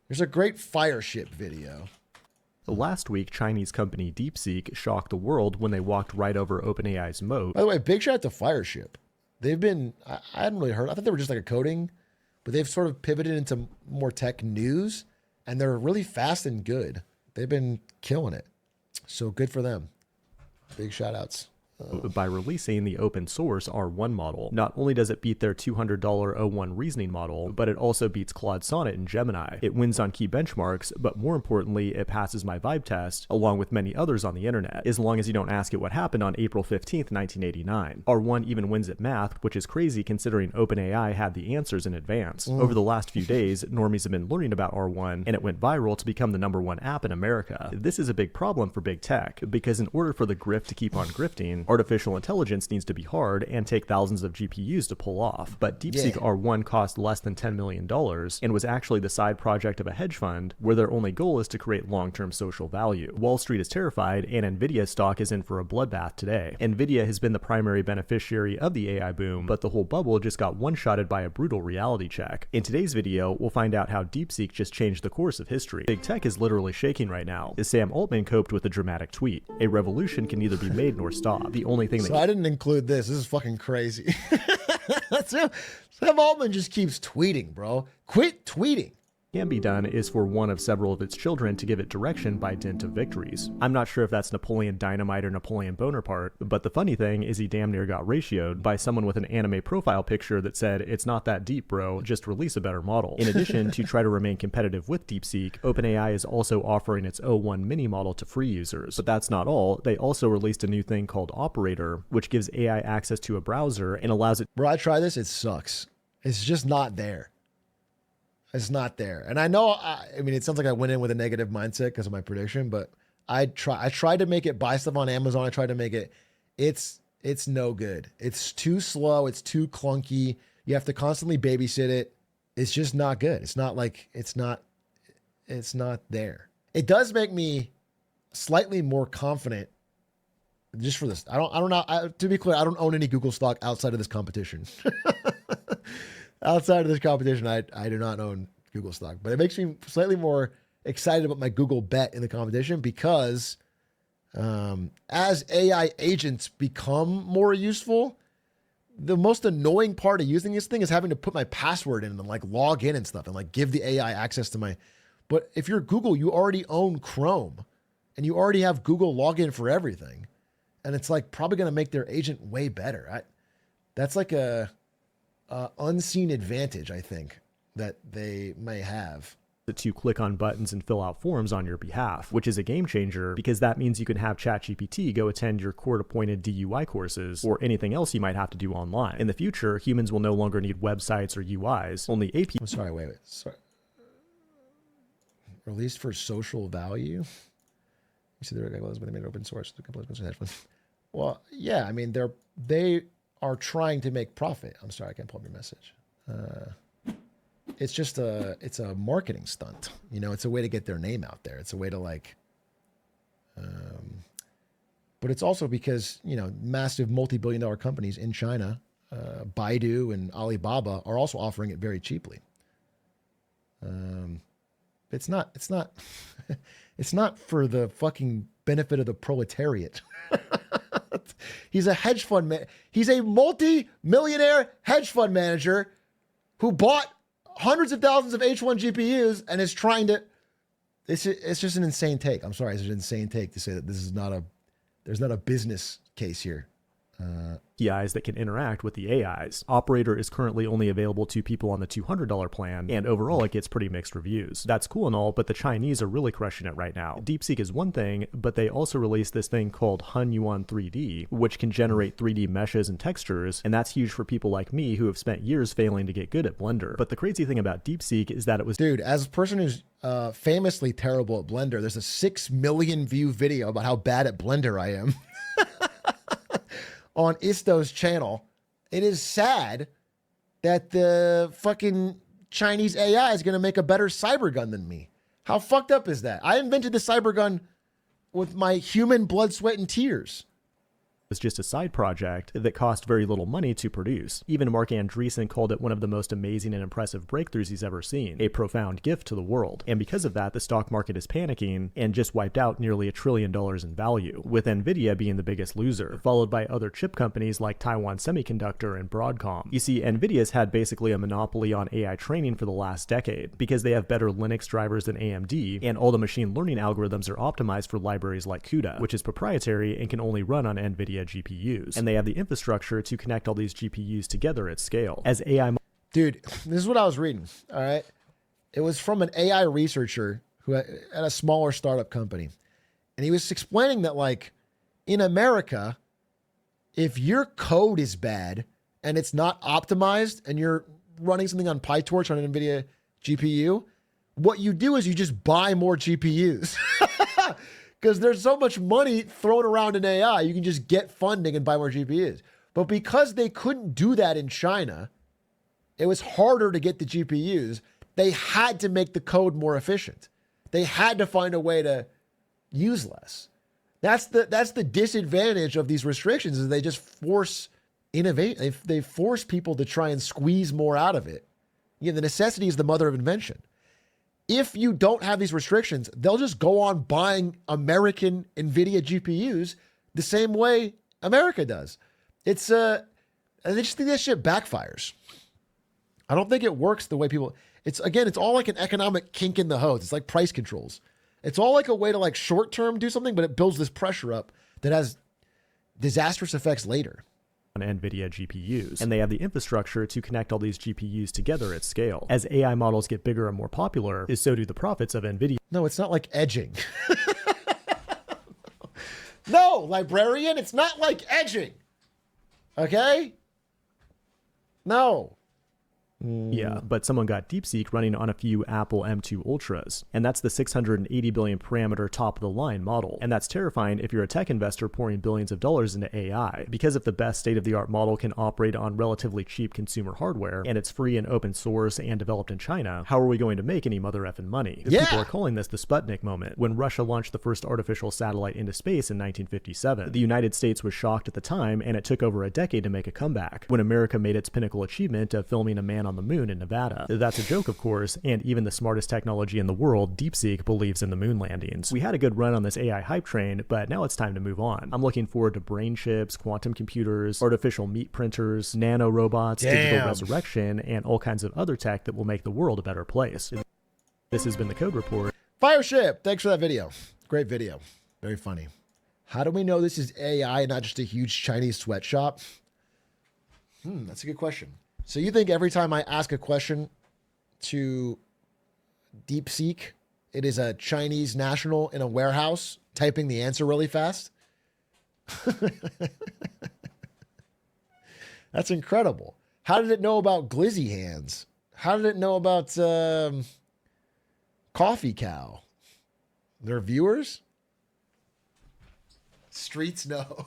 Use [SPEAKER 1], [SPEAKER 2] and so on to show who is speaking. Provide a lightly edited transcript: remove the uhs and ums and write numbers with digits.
[SPEAKER 1] There's a great Fireship video.
[SPEAKER 2] Last week, Chinese company DeepSeek shocked the world when they walked right over OpenAI's moat.
[SPEAKER 1] By the way, big shout out to Fireship. They've been, I hadn't really heard, I thought they were just like a coding, but they've sort of pivoted into more tech news, and they're really fast and good. They've been killing it. So good for them. Big shout outs.
[SPEAKER 2] By releasing the open source R1 model. Not only does it beat their $200 O1 reasoning model, but it also beats Claude Sonnet and Gemini. It wins on key benchmarks, but more importantly, it passes my vibe test, along with many others on the internet, as long as you don't ask it what happened on April 15th, 1989. R1 even wins at math, which is crazy considering OpenAI had the answers in advance. Over the last few days, normies have been learning about R1, and it went viral to become the #1 app in America. This is a big problem for big tech, because in order for the grift to keep on grifting, artificial intelligence needs to be hard and take thousands of GPUs to pull off. But DeepSeek R1 cost less than $10 million and was actually the side project of a hedge fund where their only goal is to create long-term social value. Wall Street is terrified, and Nvidia stock is in for a bloodbath today. Nvidia has been the primary beneficiary of the AI boom, but the whole bubble just got one-shotted by a brutal reality check. In today's video, we'll find out how DeepSeek just changed the course of history. Big tech is literally shaking right now, as Sam Altman coped with a dramatic tweet. A revolution can neither be made nor stopped. The only thing
[SPEAKER 1] So I didn't include this. This is fucking crazy. Sam Altman just keeps tweeting, bro. Quit tweeting.
[SPEAKER 2] Can be done is for one of several of its children to give it direction by dint of victories. I'm not sure if that's Napoleon Dynamite or Napoleon Bonaparte, but the funny thing is he damn near got ratioed by someone with an anime profile picture that said, "It's not that deep, bro, just release a better model." In addition, to try to remain competitive with DeepSeek, OpenAI is also offering its O1 mini model to free users. But that's not all. They also released a new thing called Operator, which gives AI access to a browser and allows it—
[SPEAKER 1] Bro, I try this. It sucks. It's just not there. It's not there. And I know, I mean, it sounds like I went in with a negative mindset because of my prediction, but I tried to make it buy stuff on Amazon. I tried to make it, it's no good. It's too slow. It's too clunky. You have to constantly babysit it. It's just not good. It's not like, it's not there. It does make me slightly more confident just for this. I don't know. To be clear, I don't own any Google stock outside of this competition. Outside of this competition, I do not own Google stock, but it makes me slightly more excited about my Google bet in the competition because as AI agents become more useful, the most annoying part of using this thing is having to put my password in and like log in and stuff and like give the AI access to my, but if you're Google, you already own Chrome and you already have Google login for everything. And it's like probably going to make their agent way better. That's like a unseen advantage, I think, that they may have.
[SPEAKER 2] To click on buttons and fill out forms on your behalf, which is a game changer because that means you can have ChatGPT go attend your court-appointed DUI courses or anything else you might have to do online. In the future, humans will no longer need websites or UIs, only APIs.
[SPEAKER 1] I'm sorry, wait. Sorry. Released for social value? You see the regulators when they made it open source. Well, yeah, I mean, they are trying to make profit. I'm sorry, I can't pull up your message. It's just it's a marketing stunt. You know, it's a way to get their name out there. It's a way to like, but it's also because, you know, massive multi-billion-dollar companies in China, Baidu and Alibaba are also offering it very cheaply. It's not it's not for the fucking benefit of the proletariat. He's a hedge fund man. He's a multi-millionaire hedge fund manager who bought hundreds of thousands of H1 GPUs and is trying to, it's just an insane take. I'm sorry. It's an insane take to say that this is there's not a business case here.
[SPEAKER 2] APIs that can interact with the AIs. Operator is currently only available to people on the $200 plan, and overall it gets pretty mixed reviews. That's cool and all, but the Chinese are really crushing it right now. DeepSeek is one thing, but they also released this thing called Hunyuan 3D, which can generate 3D meshes and textures, and that's huge for people like me who have spent years failing to get good at Blender. But the crazy thing about DeepSeek is that it was—
[SPEAKER 1] Dude, as a person who's famously terrible at Blender, there's a 6 million view video about how bad at Blender I am. On Isto's channel. It is sad that the fucking Chinese AI is going to make a better cyber gun than me. How fucked up is that? I invented the cyber gun with my human blood, sweat, and tears.
[SPEAKER 2] was just a side project that cost very little money to produce. Even Mark Andreessen called it one of the most amazing and impressive breakthroughs he's ever seen, a profound gift to the world. And because of that, the stock market is panicking and just wiped out nearly $1 trillion in value, with Nvidia being the biggest loser, followed by other chip companies like Taiwan Semiconductor and Broadcom. You see, Nvidia's had basically a monopoly on AI training for the last decade because they have better Linux drivers than AMD, and all the machine learning algorithms are optimized for libraries like CUDA, which is proprietary and can only run on Nvidia GPUs. And they have the infrastructure to connect all these GPUs together at scale. As AI...
[SPEAKER 1] Dude, this is what I was reading, all right? It was from an AI researcher who at a smaller startup company. And he was explaining that, like, in America, if your code is bad and it's not optimized and you're running something on PyTorch on an NVIDIA GPU, what you do is you just buy more GPUs. Because there's so much money thrown around in AI, you can just get funding and buy more GPUs. But because they couldn't do that in China, it was harder to get the GPUs. They had to make the code more efficient. They had to find a way to use less. That's the disadvantage of these restrictions, is they just force innovate. They force people to try and squeeze more out of it. Yeah, the necessity is the mother of invention. If you don't have these restrictions, they'll just go on buying American NVIDIA GPUs the same way America does. It's and they just think that shit backfires. I don't think it works the way people, it's all like an economic kink in the hose. It's like price controls. It's all like a way to like short term do something, but it builds this pressure up that has disastrous effects later.
[SPEAKER 2] On NVIDIA GPUs, and they have the infrastructure to connect all these GPUs together at scale. As AI models get bigger and more popular, so do the profits of NVIDIA.
[SPEAKER 1] No, it's not like edging. No, librarian, it's not like edging. Okay? No.
[SPEAKER 2] Yeah, but someone got DeepSeek running on a few Apple M2 Ultras, and that's the 680 billion parameter top-of-the-line model. And that's terrifying if you're a tech investor pouring billions of dollars into AI, because if the best state-of-the-art model can operate on relatively cheap consumer hardware, and it's free and open source and developed in China, how are we going to make any mother effing money?
[SPEAKER 1] Yeah.
[SPEAKER 2] People are calling this the Sputnik moment. When Russia launched the first artificial satellite into space in 1957, the United States was shocked at the time, and it took over a decade to make a comeback, when America made its pinnacle achievement of filming a man on the moon in Nevada. That's a joke, of course, and even the smartest technology in the world, DeepSeek, believes in the moon landings. We had a good run on this AI hype train, but now it's time to move on. I'm looking forward to brain chips, quantum computers, artificial meat printers, nano robots, digital resurrection, and all kinds of other tech that will make the world a better place. This has been the Code Report.
[SPEAKER 1] Fireship, thanks for that video. Great video. Very funny. How do we know this is AI and not just a huge Chinese sweatshop? That's a good question. So you think every time I ask a question to DeepSeek, it is a Chinese national in a warehouse typing the answer really fast? That's incredible. How did it know about glizzy hands? How did it know about Coffee Cow? Their viewers? Streets know.